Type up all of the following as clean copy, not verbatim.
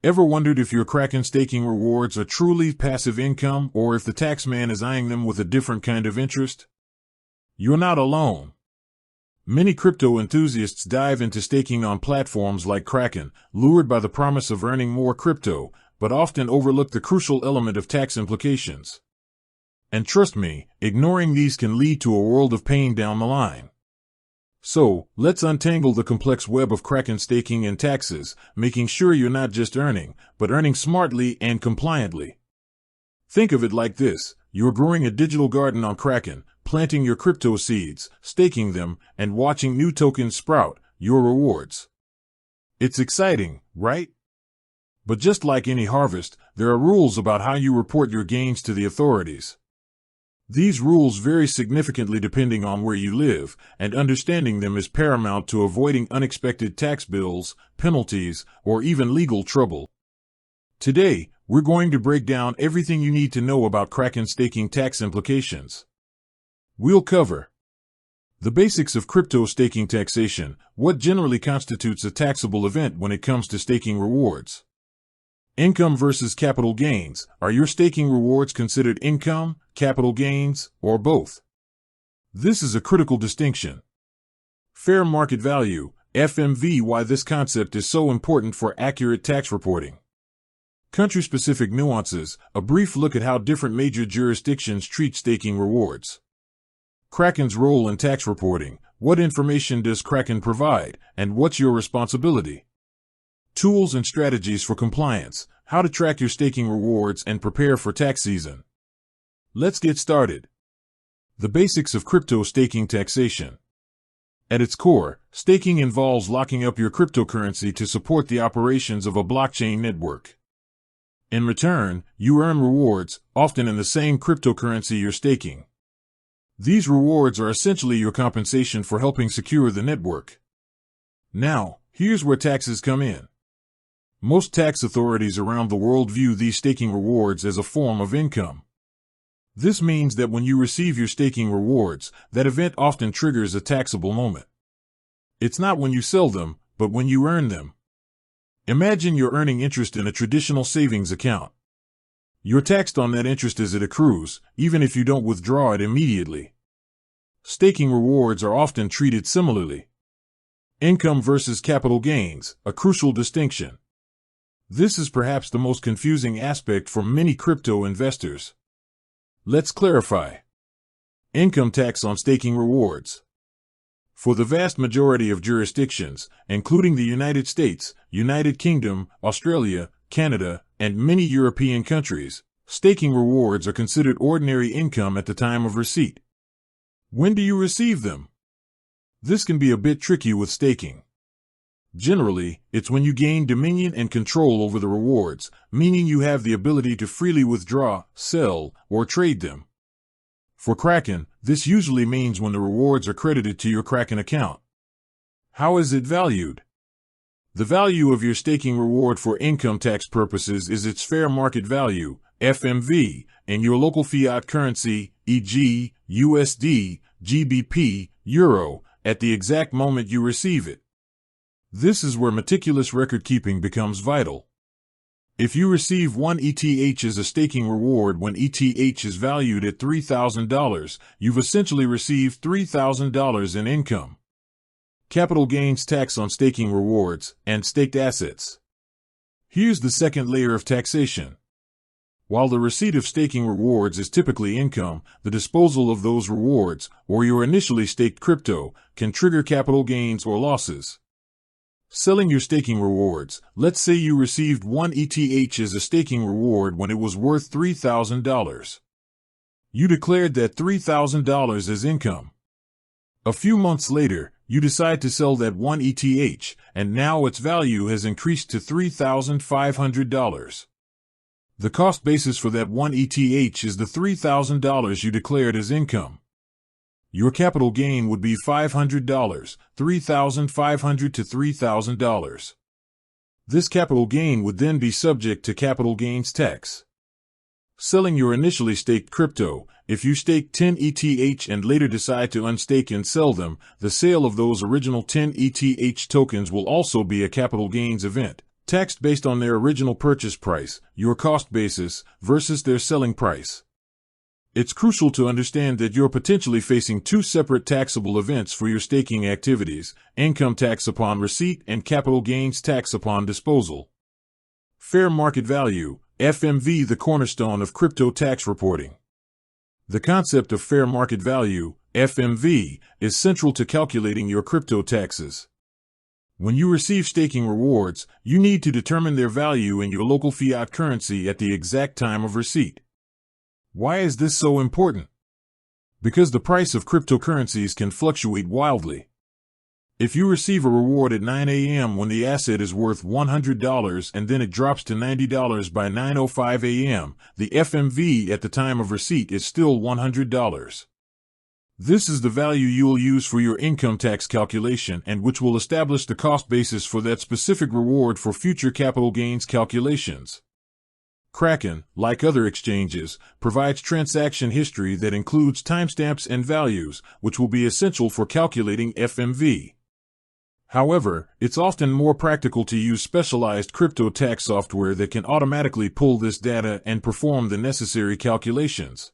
Ever wondered if your Kraken staking rewards are truly passive income or if the tax man is eyeing them with a different kind of interest? You're not alone. Many crypto enthusiasts dive into staking on platforms like Kraken, lured by the promise of earning more crypto, but often overlook the crucial element of tax implications. And trust me, ignoring these can lead to a world of pain down the line. So, let's untangle the complex web of Kraken staking and taxes, making sure you're not just earning, but earning smartly and compliantly. Think of it like this: you're growing a digital garden on Kraken, planting your crypto seeds, staking them, and watching new tokens sprout, your rewards. It's exciting, right? But just like any harvest, there are rules about how you report your gains to the authorities. These rules vary significantly depending on where you live, and understanding them is paramount to avoiding unexpected tax bills, penalties, or even legal trouble. Today, we're going to break down everything you need to know about Kraken staking tax implications. We'll cover the basics of crypto staking taxation, what generally constitutes a taxable event when it comes to staking rewards. Income versus capital gains. Are your staking rewards considered income, capital gains, or both? This is a critical distinction. Fair market value, FMV. Why this concept is so important for accurate tax reporting. Country-specific nuances. A brief look at how different major jurisdictions treat staking rewards. Kraken's role in tax reporting. What information does Kraken provide, and what's your responsibility? Tools and strategies for compliance. How to track your staking rewards and prepare for tax season. Let's get started. The basics of crypto staking taxation. At its core, staking involves locking up your cryptocurrency to support the operations of a blockchain network. In return, you earn rewards, often in the same cryptocurrency you're staking. These rewards are essentially your compensation for helping secure the network. Now, here's where taxes come in. Most tax authorities around the world view these staking rewards as a form of income. This means that when you receive your staking rewards, that event often triggers a taxable moment. It's not when you sell them, but when you earn them. Imagine you're earning interest in a traditional savings account. You're taxed on that interest as it accrues, even if you don't withdraw it immediately. Staking rewards are often treated similarly. Income versus capital gains, a crucial distinction. This is perhaps the most confusing aspect for many crypto investors. Let's clarify. Income tax on staking rewards. For the vast majority of jurisdictions, including the United States, United Kingdom, Australia, Canada, and many European countries, staking rewards are considered ordinary income at the time of receipt. When do you receive them? This can be a bit tricky with staking. Generally, it's when you gain dominion and control over the rewards, meaning you have the ability to freely withdraw, sell, or trade them. For Kraken, this usually means when the rewards are credited to your Kraken account. How is it valued? The value of your staking reward for income tax purposes is its fair market value, FMV, in your local fiat currency, e.g., USD, GBP, Euro, at the exact moment you receive it. This is where meticulous record-keeping becomes vital. If you receive 1 ETH as a staking reward when ETH is valued at $3,000, you've essentially received $3,000 in income. Capital gains tax on staking rewards and staked assets. Here's the second layer of taxation. While the receipt of staking rewards is typically income, the disposal of those rewards, or your initially staked crypto, can trigger capital gains or losses. Selling your staking rewards. Let's say you received 1 ETH as a staking reward when it was worth $3,000. You declared that $3,000 as income. A few months later, you decide to sell that 1 ETH, and now its value has increased to $3,500. The cost basis for that 1 ETH is the $3,000 you declared as income. Your capital gain would be $500, $3,500 to $3,000. This capital gain would then be subject to capital gains tax. Selling your initially staked crypto. If you stake 10 ETH and later decide to unstake and sell them, the sale of those original 10 ETH tokens will also be a capital gains event, taxed based on their original purchase price, your cost basis, versus their selling price. It's crucial to understand that you're potentially facing two separate taxable events for your staking activities: income tax upon receipt and capital gains tax upon disposal. Fair market value, FMV, the cornerstone of crypto tax reporting. The concept of fair market value, FMV, is central to calculating your crypto taxes. When you receive staking rewards, you need to determine their value in your local fiat currency at the exact time of receipt. Why is this so important? Because the price of cryptocurrencies can fluctuate wildly. If you receive a reward at 9 a.m. when the asset is worth $100 and then it drops to $90 by 9:05 a.m., the FMV at the time of receipt is still $100. This is the value you will use for your income tax calculation and which will establish the cost basis for that specific reward for future capital gains calculations. Kraken, like other exchanges, provides transaction history that includes timestamps and values, which will be essential for calculating FMV. However, it's often more practical to use specialized crypto tax software that can automatically pull this data and perform the necessary calculations.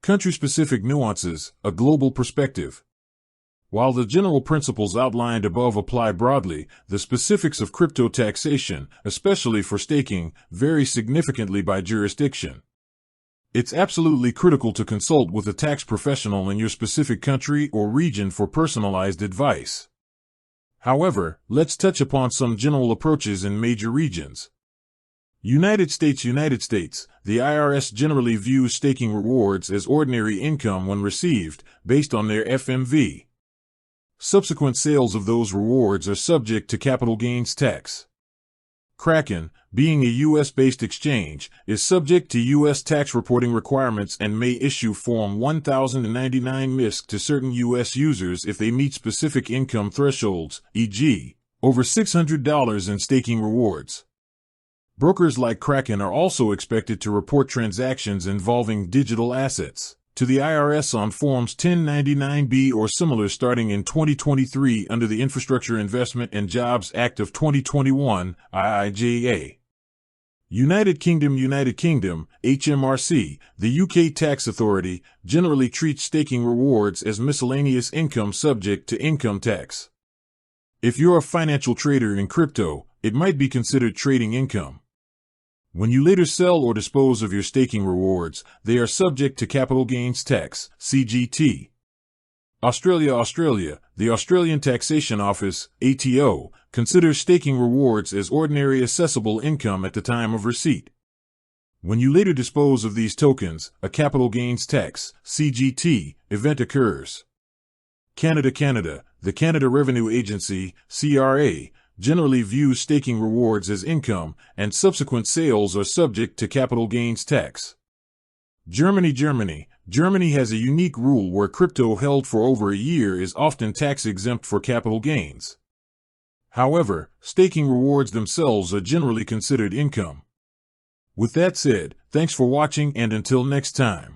Country-specific nuances, a global perspective. While the general principles outlined above apply broadly, the specifics of crypto taxation, especially for staking, vary significantly by jurisdiction. It's absolutely critical to consult with a tax professional in your specific country or region for personalized advice. However, let's touch upon some general approaches in major regions. United States, the IRS generally views staking rewards as ordinary income when received, based on their FMV. Subsequent sales of those rewards are subject to capital gains tax. Kraken, being a U.S.-based exchange, is subject to U.S. tax reporting requirements and may issue Form 1099 MISC to certain U.S. users if they meet specific income thresholds, e.g., over $600 in staking rewards. Brokers like Kraken are also expected to report transactions involving digital assets to the IRS on Forms 1099-B or similar starting in 2023 under the Infrastructure Investment and Jobs Act of 2021, IIJA. United Kingdom, HMRC, the UK tax authority, generally treats staking rewards as miscellaneous income subject to income tax. If you're a financial trader in crypto, it might be considered trading income. When you later sell or dispose of your staking rewards, they are subject to capital gains tax, CGT. Australia, the Australian Taxation Office, ATO, considers staking rewards as ordinary assessable income at the time of receipt. When you later dispose of these tokens, a capital gains tax, CGT, event occurs. Canada, the Canada Revenue Agency, CRA, generally views staking rewards as income, and subsequent sales are subject to capital gains tax. Germany has a unique rule where crypto held for over a year is often tax-exempt for capital gains. However, staking rewards themselves are generally considered income. With that said, thanks for watching and until next time.